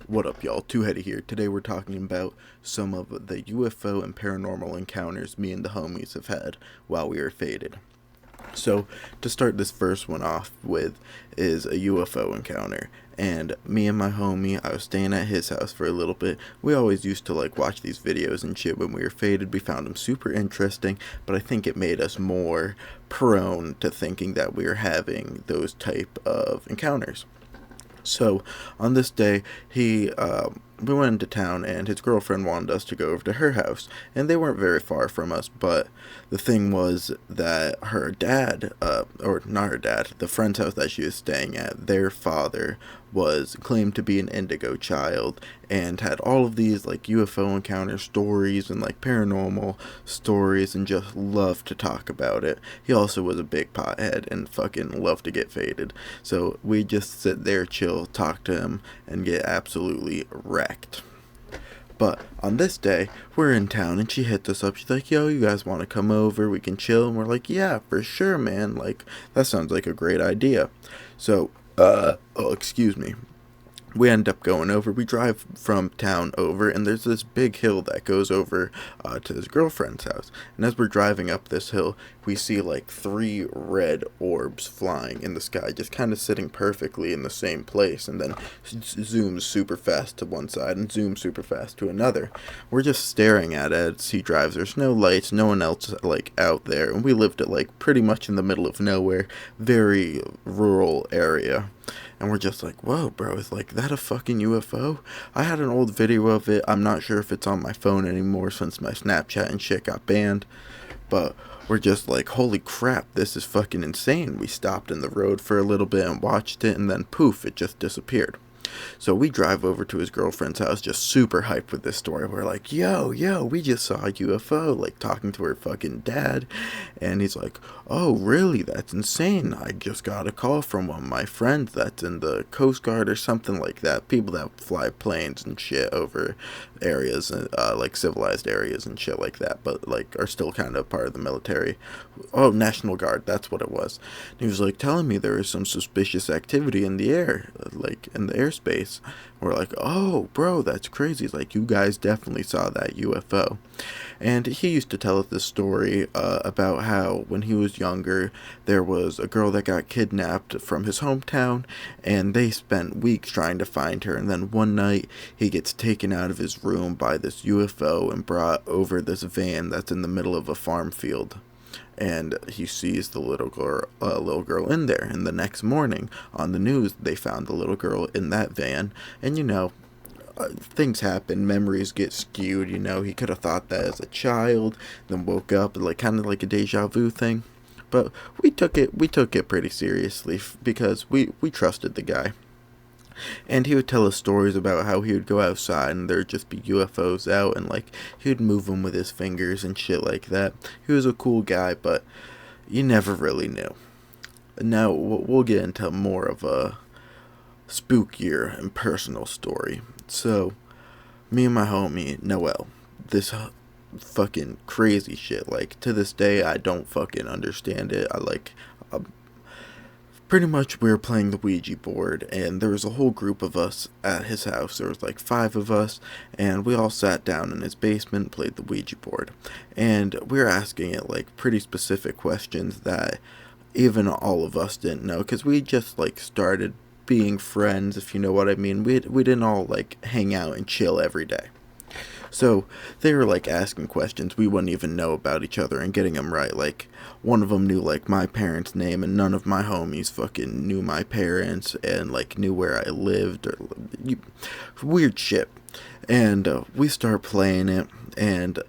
What up, y'all? Too Heady here. Today we're talking about some of the UFO and paranormal encounters me and the homies have had while we were faded. So, to start this first one off with is a UFO encounter. And me and my homie, I was staying at his house for a little bit. We always used to watch these videos and shit when we were faded. We found them super interesting, but I think it made us more prone to thinking that we were having those type of encounters. So on this day, we went into town, and his girlfriend wanted us to go over to her house, and they weren't very far from us. But the thing was that her dad, or not her dad, the friend's house that she was staying at, their father was claimed to be an indigo child and had all of these UFO encounter stories and paranormal stories and just loved to talk about it. He also was a big pothead and fucking loved to get faded. So we just sit there, chill, talk to him, and get absolutely wrecked. But on this day, we're in town and she hits us up. She's like, yo, you guys want to come over? We can chill. And we're like, yeah, for sure, man. That sounds like a great idea. So, oh, excuse me. We end up going over. We drive from town over, and there's this big hill that goes over to his girlfriend's house. And as we're driving up this hill, we see three red orbs flying in the sky, just kind of sitting perfectly in the same place, and then zooms super fast to one side and zooms super fast to another. We're just staring at it as he drives. There's no lights, no one else out there, and we lived at pretty much in the middle of nowhere, very rural area. And we're just like, whoa, bro, is that a fucking UFO? I had an old video of it. I'm not sure if it's on my phone anymore since my Snapchat and shit got banned. But we're just like, holy crap, this is fucking insane. We stopped in the road for a little bit and watched it, and then poof, it just disappeared. So we drive over to his girlfriend's house, just super hyped with this story. We're like, yo, we just saw a UFO, talking to her fucking dad. And he's like, oh, really? That's insane. I just got a call from one of my friends that's in the Coast Guard or something like that. People that fly planes and shit over areas, civilized areas and shit like that, but are still kind of part of the military. Oh, National Guard, that's what it was. And he was telling me there is some suspicious activity in the air, in the airspace. We're like, oh, bro, that's crazy. He's you guys definitely saw that UFO. And he used to tell us this story about how when he was younger, there was a girl that got kidnapped from his hometown, and they spent weeks trying to find her. And then one night, he gets taken out of his room by this UFO and brought over this van that's in the middle of a farm field. And he sees the little girl in there. And the next morning on the news, they found the little girl in that van. And things happen, memories get skewed. He could have thought that as a child, then woke up, kind of like a deja vu thing. But we took it pretty seriously because we trusted the guy. And he would tell us stories about how he would go outside and there'd just be UFOs out, and he would move them with his fingers and shit like that. He was a cool guy, but you never really knew. Now we'll get into more of a spookier and personal story. So, me and my homie Noel, this fucking crazy shit. To this day, I don't fucking understand it. Pretty much we were playing the Ouija board, and there was a whole group of us at his house. There was 5 of us, and we all sat down in his basement and played the Ouija board. And we were asking it pretty specific questions that even all of us didn't know, because we just started being friends, if you know what I mean. We didn't all hang out and chill every day. So they were asking questions we wouldn't even know about each other and getting them right. One of them knew my parents' name, and none of my homies fucking knew my parents and knew where I lived, or weird shit. And we start playing it, and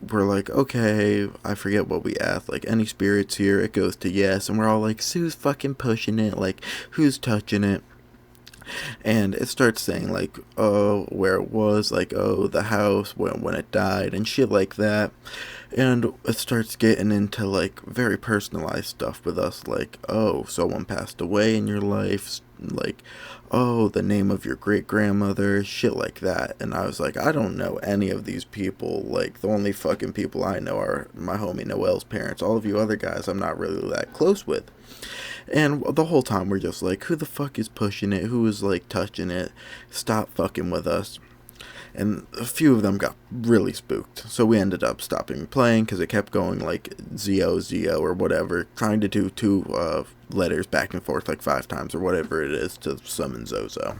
we're okay, I forget what we asked, any spirits here? It goes to yes, and we're all who's fucking pushing it, who's touching it? And it starts saying oh, where it was, oh, the house when it died and shit like that. And it starts getting into very personalized stuff with us, oh, someone passed away in your life, like, oh, the name of your great grandmother, shit like that. And I was like, I don't know any of these people. Like, the only fucking people I know are my homie Noel's parents. All of you other guys I'm not really that close with. And the whole time we're just like, who the fuck is pushing it? Who is like touching it? Stop fucking with us. And a few of them got really spooked. So we ended up stopping playing because it kept going like ZO or whatever, trying to do two letters back and forth like 5 times or whatever it is to summon Zozo.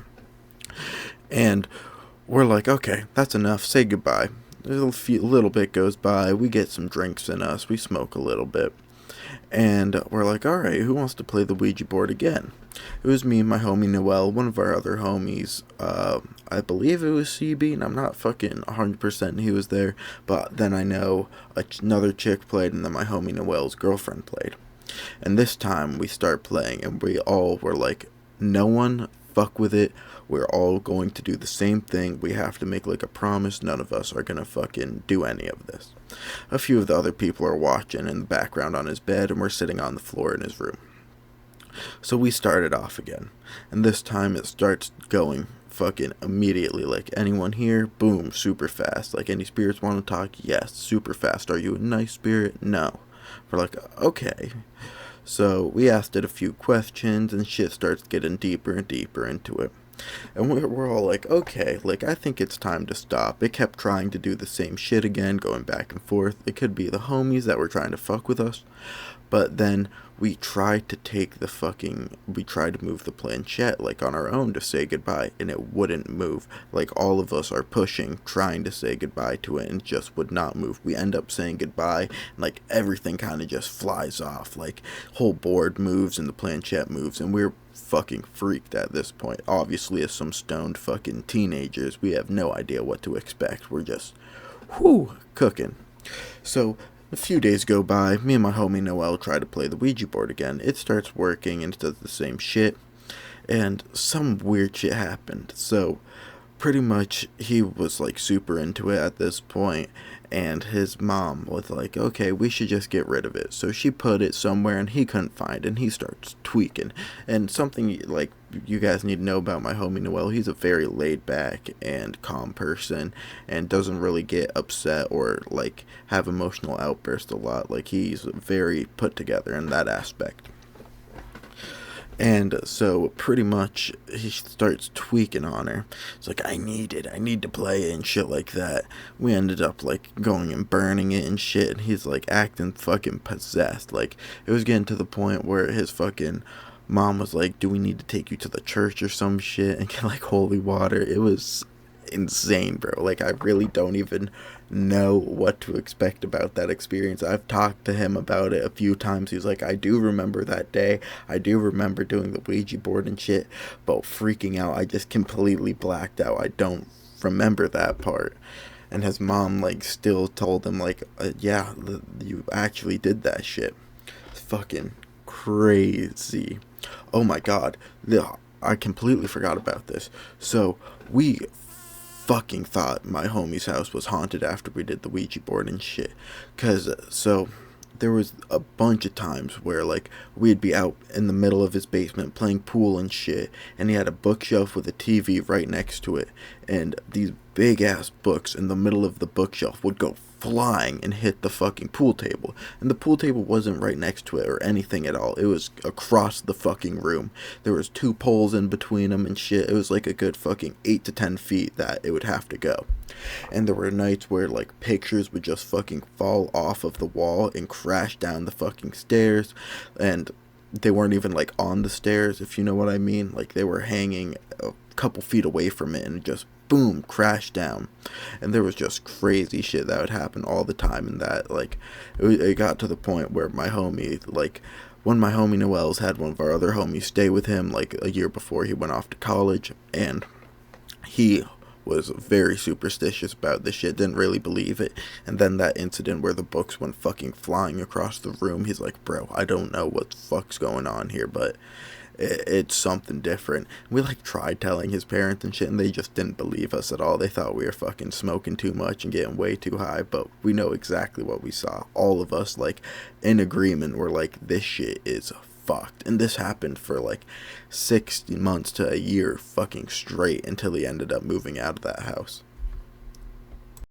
And we're like, okay, that's enough. Say goodbye. A little bit goes by. We get some drinks in us. We smoke a little bit. And we're like, alright, who wants to play the Ouija board again? It was me and my homie Noel, one of our other homies. I believe it was CB, and I'm not fucking 100% he was there. But then I know another chick played, and then my homie Noel's girlfriend played. And this time we start playing, and we all were like, no one fuck with it. We're all going to do the same thing. We have to make like a promise. None of us are gonna fucking do any of this. A few of the other people are watching in the background on his bed, and we're sitting on the floor in his room. So we started off again, and this time it starts going fucking immediately. Like, anyone here? Boom, super fast. Like, any spirits want to talk? Yes, super fast. Are you a nice spirit? No. We're like, okay. So we asked it a few questions, and shit starts getting deeper and deeper into it. And we're all like, okay, like, I think it's time to stop. It kept trying to do the same shit again, going back and forth. It could be the homies that were trying to fuck with us. But then we tried to move the planchette, like, on our own to say goodbye, and it wouldn't move. Like, all of us are pushing, trying to say goodbye to it, and it just would not move. We end up saying goodbye, and, like, everything kind of just flies off. Like, whole board moves, and the planchette moves, and we're fucking freaked at this point. Obviously, as some stoned fucking teenagers, we have no idea what to expect. We're just, cooking. So a few days go by, me and my homie Noel try to play the Ouija board again. It starts working and it does the same shit, and some weird shit happened. So pretty much he was like super into it at this point, and his mom was like, okay, we should just get rid of it. So she put it somewhere and he couldn't find it, and he starts tweaking. And something like you guys need to know about my homie Noel, he's a very laid back and calm person and doesn't really get upset or like have emotional outbursts a lot. Like, he's very put together in that aspect. And so pretty much he starts tweaking on her. It's like, I need to play it and shit like that. We ended up like going and burning it and shit, and he's like acting fucking possessed. Like, it was getting to the point where his fucking mom was like, do we need to take you to the church or some shit and get like holy water? It was insane, bro. Like, I really don't even know what to expect about that experience. I've talked to him about it a few times. He's like, I do remember that day. I do remember doing the Ouija board and shit, but freaking out, I just completely blacked out. I don't remember that part. And his mom like still told him like, yeah, you actually did that shit. It's fucking crazy. Oh my god, I completely forgot about this. So we fucking thought my homie's house was haunted after we did the Ouija board and shit. Cause so there was a bunch of times where like we'd be out in the middle of his basement playing pool and shit, and he had a bookshelf with a TV right next to it, and these big ass books in the middle of the bookshelf would go flying and hit the fucking pool table. And the pool table wasn't right next to it or anything at all. It was across the fucking room. There was 2 poles in between them and shit. It was like a good fucking 8 to 10 feet that it would have to go. And there were nights where like pictures would just fucking fall off of the wall and crash down the fucking stairs, and they weren't even like on the stairs, if you know what I mean. Like, they were hanging a couple feet away from it, and just boom, crash down. And there was just crazy shit that would happen all the time. And that like it got to the point where my homie, like, one of my homie Noel's had one of our other homies stay with him like a year before he went off to college, and he was very superstitious about this shit, didn't really believe it. And then that incident where the books went fucking flying across the room, he's like, bro, I don't know what the fuck's going on here, but it's something different. We like tried telling his parents and shit, and they just didn't believe us at all. They thought we were fucking smoking too much and getting way too high, but we know exactly what we saw. All of us like in agreement were like, this shit is fucked. And this happened for like 6 months to a year fucking straight until he ended up moving out of that house.